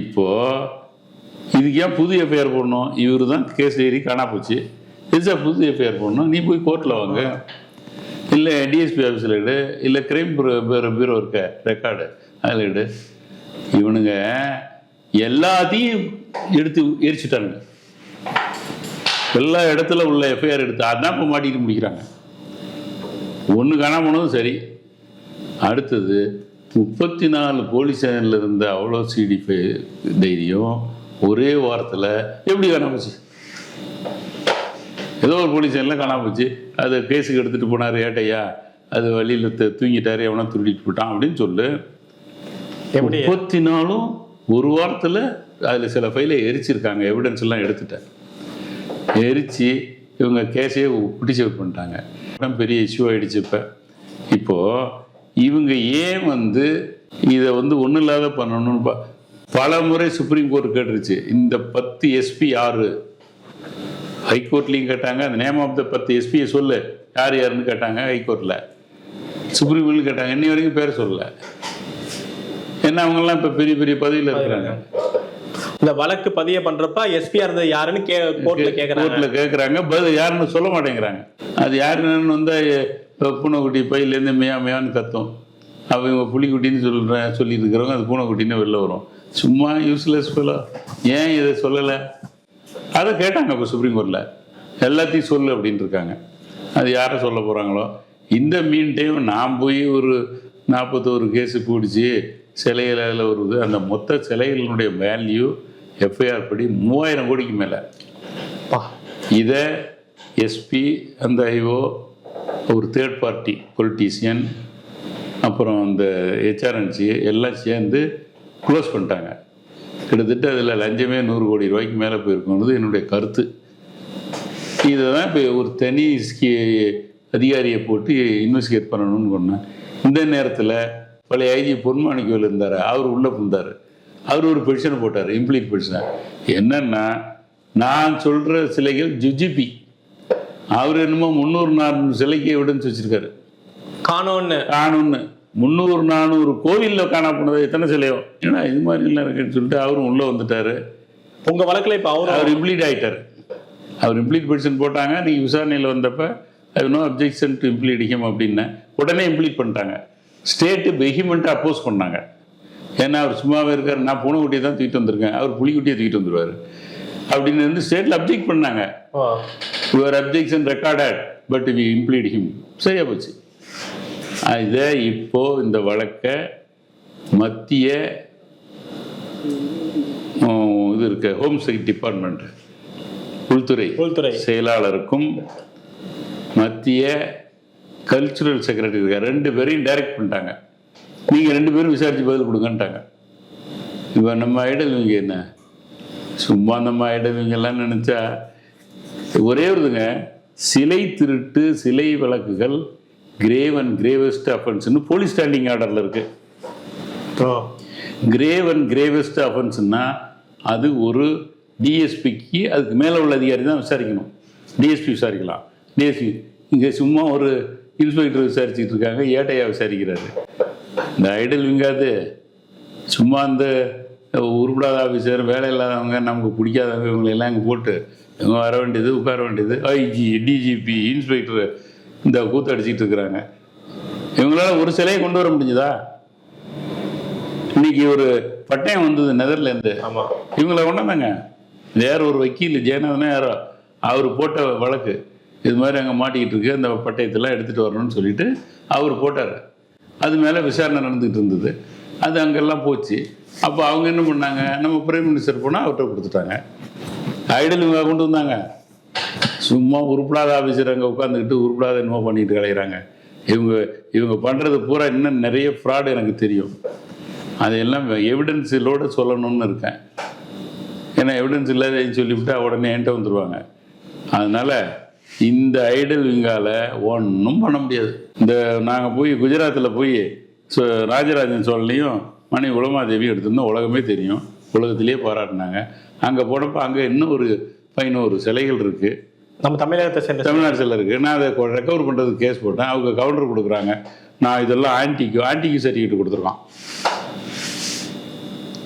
இப்போது இதுக்கு ஏன் புது எஃப்ஐஆர் போடணும்? இவர் தான் கேஸ் டைரி காணா போச்சு, எதுச்சா புது எஃப்ஐஆர் போடணும்? நீ போய் கோர்ட்டில் வாங்க, இல்லை டிஎஸ்பி ஆஃபீஸில் எடு, இல்லை கிரைம் பியூரோ இருக்க ரெக்கார்டு அதில் எடு. இவனுங்க எல்லாத்தையும் எடுத்து எரிச்சுட்டானுங்க. எல்லா இடத்துல உள்ள எஃப்ஐஆர் எடுத்து அதான் இப்போ மாட்டிட்டு முடிக்கிறாங்க. ஒன்று காணாம போனதும் சரி. அடுத்தது 34 போலீஸ் ஸ்டேஷனில் இருந்த அவ்வளோ சிடி தைரியம் ஒரே வாரத்தில் எப்படி காணாம போச்சு? ஏதோ ஒரு போலீஸ் ஸ்டேஷனில் காணாம போச்சு, அது கேஸுக்கு எடுத்துகிட்டு போனார் ஏட்டையா, அது வழியில் தூங்கிட்டாரு, எவனா திருடிட்டு போட்டான் அப்படின்னு சொல்லு. 34 ஒரு வாரத்தில் அதில் சில ஃபைலை எரிச்சிருக்காங்க. எவிடன்ஸ் எல்லாம் எடுத்துட்டேன். எரித்து இவங்க கேஸையே பிடிச்சி அவுட் பண்ணிட்டாங்க. பெரிய இஷ்யூ ஆகிடுச்சு. இப்போது இவங்க ஏன் இதை ஒன்றும் இல்லாத பண்ணணும்னு பல முறை சுப்ரீம் கோர்ட் கேட்டுருச்சு. இந்த 10 எஸ்பி யாரு? ஹைகோர்ட்லேயும் கேட்டாங்க, அந்த நேம் ஆஃப் த 10 எஸ்பியை சொல்லு யார் யாருன்னு கேட்டாங்க ஹைகோர்ட்டில். சுப்ரீம் கோர்ட்லையும் கேட்டாங்க, இன்னி வரைக்கும் பேர் சொல்லலை. ஏன்னா அவங்கெல்லாம் இப்போ பெரிய பெரிய பதவியில் இருக்கிறாங்க. இந்த வழக்கு பதிய பண்றப்ப எஸ்பியா இருந்தது யாருன்னு கோர்ட்ல கேட்குறாங்க, பதில் யாருன்னு சொல்ல மாட்டேங்கிறாங்க. அது யாருன்னு பூனைக்குட்டி பையிலேருந்து மேயான்னு கத்தும். அவங்க புலிக்குட்டின்னு சொல்லிட்டு இருக்கிறவங்க அது பூனைக்குட்டின்னு வெளில வரும். சும்மா யூஸ்லெஸ் ஃபெலோ. ஏன் இதை சொல்லலை? அதை கேட்டாங்க இப்போ சுப்ரீம் கோர்ட்டில். எல்லாத்தையும் சொல்லு அப்படின்ட்டு இருக்காங்க. அது யாரை சொல்ல போகிறாங்களோ. இந்த மீன் டைம் நான் போய் ஒரு 41 கேஸு பிடிச்சி சிலைகளில் வருது. அந்த மொத்த சிலைகளினுடைய வேல்யூ எஃப்ஐஆர் படி 3000 கோடிக்கு மேலே. இதை எஸ்பி, அந்த ஐஓ, ஒரு தேர்ட் பார்ட்டி பொலிட்டீஷியன், அப்புறம் அந்த ஹெச்ஆர்என்சி எல்லாம் சேர்ந்து க்ளோஸ் பண்ணிட்டாங்க. கிட்டத்தட்ட அதில் லஞ்சமே 100 கோடி ரூபாய்க்கு மேலே போயிருக்குன்றது என்னுடைய கருத்து. இதை தான் இப்போ ஒரு தனி அதிகாரியை போட்டு இன்வெஸ்டிகேட் பண்ணணும்னு சொன்னேன். இந்த நேரத்தில் பழைய ஐஜி பொன்மாணிக்கவேல் இருந்தார், அவர் உள்ளே புந்தார். அவர் ஒரு பெட்டிஷனை போட்டார், இம்ப்ளீட் பெட்டிஷனை. என்னன்னா, நான் சொல்கிற சிலைகள் ஜுஜிபி, அவர் என்னமோ 300-400 சிலைக்கு எவிடன்ஸ் வச்சுருக்காரு. காணோன்னு 300-400 கோவிலில் காண போனது எத்தனை சிலையோ, ஏன்னா இது மாதிரிலாம் இருக்குன்னு சொல்லிட்டு அவரும் உள்ளே வந்துட்டார். உங்க வழக்குல இப்ப அவர் இம்ப்ளீட் ஆகிட்டார். அவர் இம்ப்ளீட் பெட்டிஷன் போட்டாங்க. நீங்கள் விசாரணையில் வந்தப்போ no objection to implead him அப்படின்னு உடனே இம்ப்ளீட் பண்ணிட்டாங்க. ஸ்டேட்டு வெஹிமெண்ட்டாக அப்போஸ் பண்ணாங்க. ஏன்னா அவர் சும்மாவே இருக்கார், நான் பூனைக்குட்டியை தான் தூக்கிட்டு வந்திருக்கேன், அவர் புலிக்குட்டியை தூக்கிட்டு வந்துடுவார் அப்படின்னு வந்து ஸ்டேட்டில் அப்ஜெக்ட் பண்ணாங்க. Your objection recorded but we implead him. சரியா போச்சு. இதை இப்போ இந்த வழக்கை மத்திய இது இருக்க ஹோம் செக்ரட்டரி டிபார்ட்மெண்ட் உள்துறை செயலாளருக்கும் மத்திய கல்ச்சுரல் செக்ரட்டரி இருக்க 2 பேரையும் டைரக்ட் பண்ணிட்டாங்க. நீங்கள் 2 பேரும் விசாரித்து பதில் கொடுங்கன்ட்டாங்க. இப்போ நம்ம ஐடல் இவங்க என்ன சும்மா நம்ம ஐடல் இவங்கெல்லாம் நினச்சா ஒரே ஒருதுங்க, சிலை திருட்டு சிலை வழக்குகள் கிரேவ் அண்ட் கிரேவஸ்ட் அஃபென்ஸ்னு போலீஸ் ஸ்டாண்டிங் ஆர்டரில் இருக்கு. கிரேவ் அண்ட் கிரேவஸ்ட் அஃபென்ஸ்னா அது ஒரு டிஎஸ்பிக்கு அதுக்கு மேலே உள்ள அதிகாரி தான் விசாரிக்கணும். டிஎஸ்பி விசாரிக்கலாம். டிஎஸ்பி இங்கே சும்மா ஒரு இன்ஸ்பெக்டர் விசாரிச்சுட்டு இருக்காங்க, ஏட்டையா விசாரிக்கிறாரு. இந்த ஐடல் விங்காது சும்மா அந்த உருப்படாத ஆஃபீஸர் வேலை இல்லாதவங்க நமக்கு பிடிக்காதவங்க இவங்களெல்லாம் இங்கே போட்டு இவங்க வர வேண்டியது உட்கார வேண்டியது ஐஜி டிஜிபி இன்ஸ்பெக்டர் இந்த கூத்து அடிச்சிட்டு இருக்கிறாங்க. இவங்களால ஒரு சிலையை கொண்டு வர முடிஞ்சுதா? இன்னைக்கு ஒரு பட்டயம் வந்தது நெதர்லேருந்து, இவங்கள கொண்டாந்தாங்க. வேற ஒரு வக்கீல் ஜெயநாதனா யாரோ அவர் போட்ட வழக்கு இது மாதிரி அங்கே மாட்டிக்கிட்டு இருக்கு, அந்த பட்டயத்தெல்லாம் எடுத்துகிட்டு வரணும்னு சொல்லிட்டு அவர் போட்டார். அது மேலே விசாரணை நடந்துகிட்டு இருந்தது. அது அங்கெல்லாம் போச்சு. அப்போ அவங்க என்ன பண்ணாங்க, நம்ம பிரைம் மினிஸ்டர் போனால் அவர்கிட்ட கொடுத்துட்டாங்க. ஐடல் இவங்க கொண்டு வந்தாங்க. சும்மா உருப்படாத ஆஃபீஸர் அங்கே உட்காந்துக்கிட்டு உருப்படாத என்னமோ பண்ணிட்டு கிடைக்கிறாங்க. இவங்க பண்ணுறது பூரா இன்னும் நிறைய ஃப்ராடு எனக்கு தெரியும். அதையெல்லாம் எவிடன்ஸிலோடு சொல்லணும்னு இருக்கேன். ஏன்னா எவிடன்ஸ் இல்லாத சொல்லிவிட்டா உடனே என்கிட்ட வந்துடுவாங்க. அதனால் இந்த ஐடல் விங்கால ஒன்றும் பண்ண முடியாது. இந்த நாங்கள் போய் குஜராத்தில் போய் ராஜராஜன் சோழனையும் மனைவி உலமாதேவி எடுத்திருந்தோம். உலகமே தெரியும், உலகத்திலேயே பாராட்டினாங்க. அங்கே போனப்போ அங்கே இன்னும் ஒரு 11 சிலைகள் இருக்குது. நம்ம தமிழ்நாடு சிலை இருக்குது. நான் அதை ரெக்கவர் பண்ணுறதுக்கு கேஸ் போட்டேன். அவங்க கவுண்டர் கொடுக்குறாங்க. நான் இதெல்லாம் ஆன்டிக்கு சர்டிஃபிகேட் கொடுத்துருக்கான்.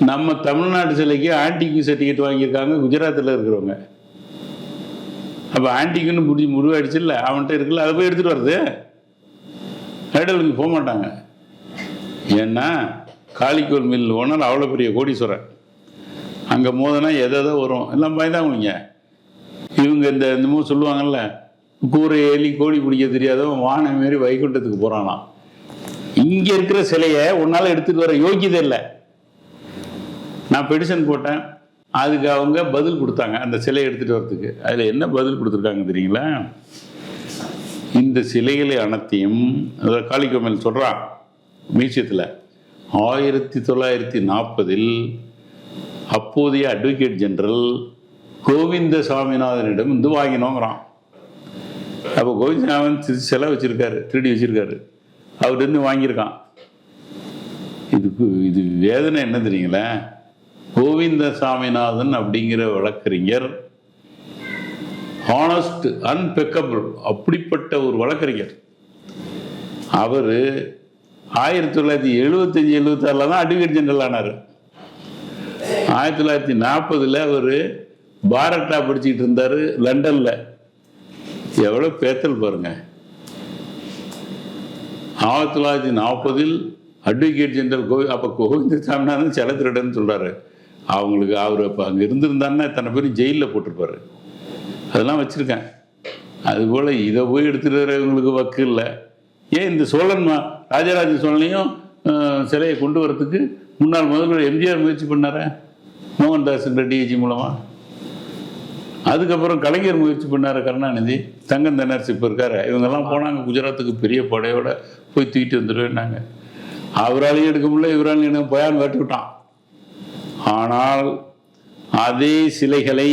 நம்ம தமிழ்நாட்டு சிலைக்கு ஆன்டிக்கு சர்டிஃபிகேட் வாங்கியிருக்காங்க குஜராத்தில் இருக்கிறவங்க. அப்போ ஆன்டிக்குன்னு முடிவாயிடுச்சு இல்லை, அவன்கிட்ட இருக்குல்ல, அதை போய் எடுத்துகிட்டு வருது. ஐடலுக்கு போக மாட்டாங்க. ஏன்னா காளிக்கோல் மில் ஓனர் அவ்வளோ பெரிய கோடீஸ்வரன். அங்கே மோதனா எதோ வரும், எல்லாம் பயந்தாங்க. இவங்க இந்த சொல்லுவாங்கல்ல, கூரை ஏலி கோழி பிடிக்க தெரியாதவன் வானை மாரி வைகுண்டத்துக்கு போகிறானாம். இங்கே இருக்கிற சிலையை உன்னால் எடுத்துகிட்டு வர யோக்கியதை இல்லை. நான் பெடிஷன் போட்டேன், அதுக்கு அவங்க பதில் கொடுத்தாங்க அந்த சிலையை எடுத்துகிட்டு வரத்துக்கு. அதில் என்ன பதில் கொடுத்துருக்காங்க தெரியுங்களா? இந்த சிலைகளை அனைத்தையும் அதாவது காளிக்கோமல் சொல்கிறான் மியூசியத்தில் 1940 அப்போதைய அட்வொகேட் ஜெனரல் கோவிந்த சாமிநாதனிடம் வந்து வாங்கினோங்கிறான். அப்போ கோவிந்த சாமன் சிலை வச்சுருக்காரு, திருடி வச்சுருக்காரு, அவர்கிட்ட வாங்கியிருக்கான். இது வேதனை என்ன தெரியுங்களா? கோவிந்த சாமிநாதன் அப்படிங்கிற வழக்கறிஞர் ஹானஸ்ட் அன்பெக்கபிள், அப்படிப்பட்ட ஒரு வழக்கறிஞர். அவர் 1975-76 தான் அட்வொகேட் ஜெனரல் ஆனார். 1940 அவர் பாரட்டா படிச்சுக்கிட்டு இருந்தார் லண்டனில். எவ்வளோ பேத்தல் பாருங்க. 1940 அட்வொகேட் ஜெனரல் அப்போ கோவிந்த சாமிநாதன் சிலை திருடன்னு சொல்கிறாரு. அவங்களுக்கு அவர் அப்போ அங்கே இருந்திருந்தாருன்னா இத்தனை பேரும் ஜெயிலில் போட்டிருப்பார். அதெல்லாம் வச்சுருக்கேன். அதுபோல் இதை போய் எடுத்துகிட்டு வரவங்களுக்கு வக்கு இல்லை. ஏன் இந்த சோழன் ராஜராஜ சோழனையும் சிலையை கொண்டு வரத்துக்கு முன்னாள் முதல்வர் எம்ஜிஆர் முயற்சி பண்ணார மோகன்தாஸ் டிஐஜி மூலமாக. அதுக்கப்புறம் கலைஞர் முயற்சி பண்ணார், கருணாநிதி, தங்கம் தென்னரசு இப்போ இருக்காரு. இவங்கெல்லாம் போனாங்க குஜராத்துக்கு பெரிய படையோட போய் தூக்கிட்டு வந்துடுவேன்னாங்க. அவராலையும் எடுக்க முடியல, இவராலையும் எடுக்க போயான்னு காட்டி விட்டான். ஆனால் அதே சிலைகளை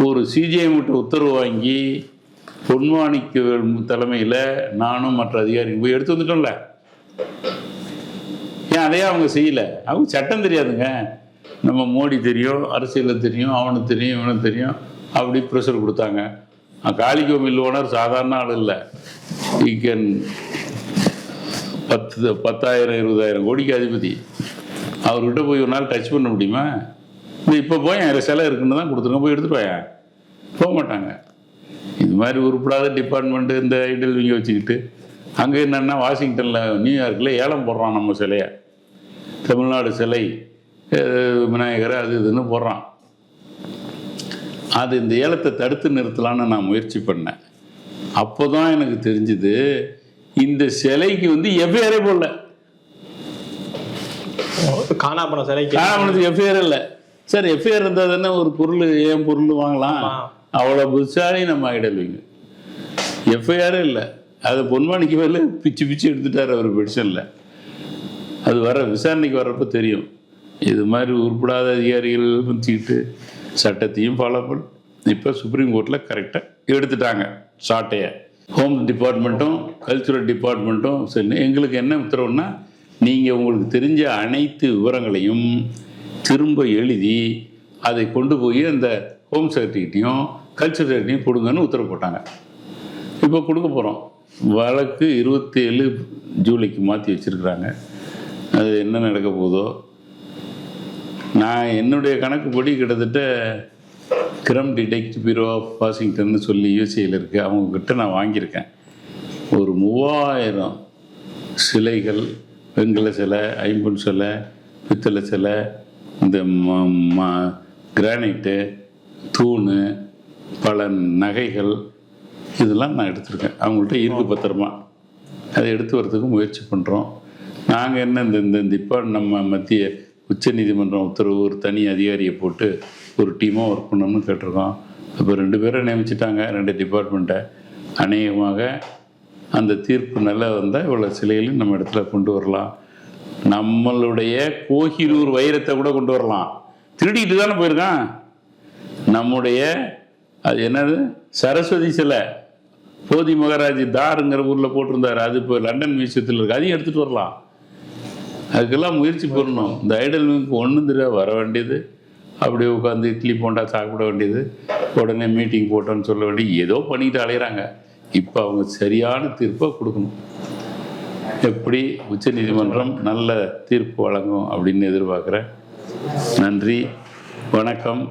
ஒரு சிஜிஎம் உத்தரவு வாங்கி பொன்மாணிக்க தலைமையில் நானும் மற்ற அதிகாரிகள் போய் எடுத்து வந்துட்டோம்ல. ஏன் அதையே அவங்க செய்யலை? அவங்க சட்டம் தெரியாதுங்க. நம்ம மோடி தெரியும், அரசியலில் தெரியும், அவனுக்கு தெரியும், இவனுக்கு தெரியும், அப்படி ப்ரெஷர் கொடுத்தாங்க. காளிக்கோ மில் ஓனர் சாதாரண ஆள் இல்லை. ஈ கேன் 10,000 20,000 கோடிக்கு அதிபதி. அவர்கிட்ட போய் ஒரு நாள் டச் பண்ண முடியுமா? இப்போ போய் என் சிலை இருக்குன்னு தான் கொடுத்துருங்க, போய் எடுத்துகிட்டு வாயா. போக மாட்டாங்க. இது மாதிரி உருப்படாத டிபார்ட்மெண்ட்டு இந்த ஐடல் விங்க வச்சுக்கிட்டு அங்கே என்னென்னா வாஷிங்டனில் நியூயார்க்கில் ஏலம் போடுறான் நம்ம சிலையை. தமிழ்நாடு சிலை விநாயகர் அது இதுன்னு போடுறான். அது இந்த ஏலத்தை தடுத்து நிறுத்தலான்னு நான் முயற்சி பண்ணேன். அப்போ தான் எனக்கு தெரிஞ்சுது இந்த சிலைக்கு எஃப்ஐஆரே போடல. காணாப்பணம் சிலைக்கு காணாப்பணத்துக்கு எஃப்ஐஆர் இல்லை சார். எஃப்ஐஆர் இருந்தால் தானே ஒரு பொருள் ஏன் பொருள் வாங்கலாம். அவ்வளோ புதுசாலி நம்ம ஐடல் விங்க. எஃப்ஐஆரே இல்லை. அதை பொன்மாணிக்கு மேலே பிச்சு பிச்சு எடுத்துட்டார் அவர் பெடிஷனில். அது விசாரணைக்கு வர்றப்போ தெரியும். இது மாதிரி உருப்படாத அதிகாரிகள் வச்சுக்கிட்டு சட்டத்தையும் ஃபாலோ பண்ண இப்போ சுப்ரீம் கோர்ட்டில் கரெக்டாக எடுத்துட்டாங்க சாட்டையை. ஹோம் டிபார்ட்மெண்ட்டும் கல்ச்சுரல் டிபார்ட்மெண்ட்டும் சரி, எங்களுக்கு என்ன உத்தரவுன்னா, நீங்கள் உங்களுக்கு தெரிஞ்ச அனைத்து விவரங்களையும் திரும்ப எழுதி அதை கொண்டு போய் அந்த ஹோம் செக்ரட்டரிட்டையும் கல்ச்சர் செக்ரட்டரியும் கொடுங்கன்னு உத்தரவு போட்டாங்க. இப்போ கொடுக்க போகிறோம். வழக்கு 27 ஜூலைக்கு மாற்றி வச்சுருக்குறாங்க. அது என்ன நடக்க போதோ. நான் என்னுடைய கணக்குப்படி கிட்டத்தட்ட crime detective bureau of Washington சொல்லி யூஎஸ்ஏயில் இருக்குது, அவங்கக்கிட்ட நான் வாங்கியிருக்கேன். ஒரு 3000 சிலைகள், வெங்கல சிலை, ஐம்பொன் சிலை, பித்தளை சிலை, இந்த கிரானைட்டு, தூண், பல நகைகள், இதெல்லாம் நான் எடுத்திருக்கேன். அவங்கள்ட்ட இருக்கு பத்திரமா. அதை எடுத்து வரதுக்கு முயற்சி பண்ணுறோம். நாங்கள் என்ன இந்த இப்போ நம்ம மத்திய உச்ச நீதிமன்றம் உத்தரவு ஒரு தனி அதிகாரியை போட்டு ஒரு டீமாக ஒர்க் பண்ணணும்னு கேட்டிருக்கோம். இப்போ 2 பேரை நியமிச்சிட்டாங்க, 2 டிபார்ட்மெண்ட்டை. அநேகமாக அந்த தீர்ப்பு நல்லா வந்தால் இவ்வளோ சிலைகளையும் நம்ம இடத்துல கொண்டு வரலாம். நம்மளுடைய கோஹினூர் வைரத்தை கூட கொண்டு வரலாம். திருடிக்கிட்டு தானே போயிருக்கான். நம்முடைய அது என்னது சரஸ்வதி சிலை போதி மகாராஜ் தாருங்கிற ஊரில் போட்டிருந்தார். அது இப்போ லண்டன் மியூசியத்தில் இருக்குது. அதையும் எடுத்துகிட்டு வரலாம். அதுக்கெல்லாம் முயற்சி பண்ணணும். இந்த ஐடல் விங்குக்கு ஒன்றும் தெரியாது. வர வேண்டியது, அப்படியே உட்காந்து இட்லி போண்டா சாப்பிட வேண்டியது, உடனே மீட்டிங் போட்டோன்னு சொல்ல வேண்டியது, ஏதோ பண்ணிட்டு அலையிறாங்க. இப்போ அவங்க சரியான தீர்ப்பை கொடுக்கணும். எப்படி உச்சநீதிமன்றம் நல்ல தீர்ப்பு வழங்கும் அப்படின்னு எதிர்பார்க்குறேன். நன்றி, வணக்கம்.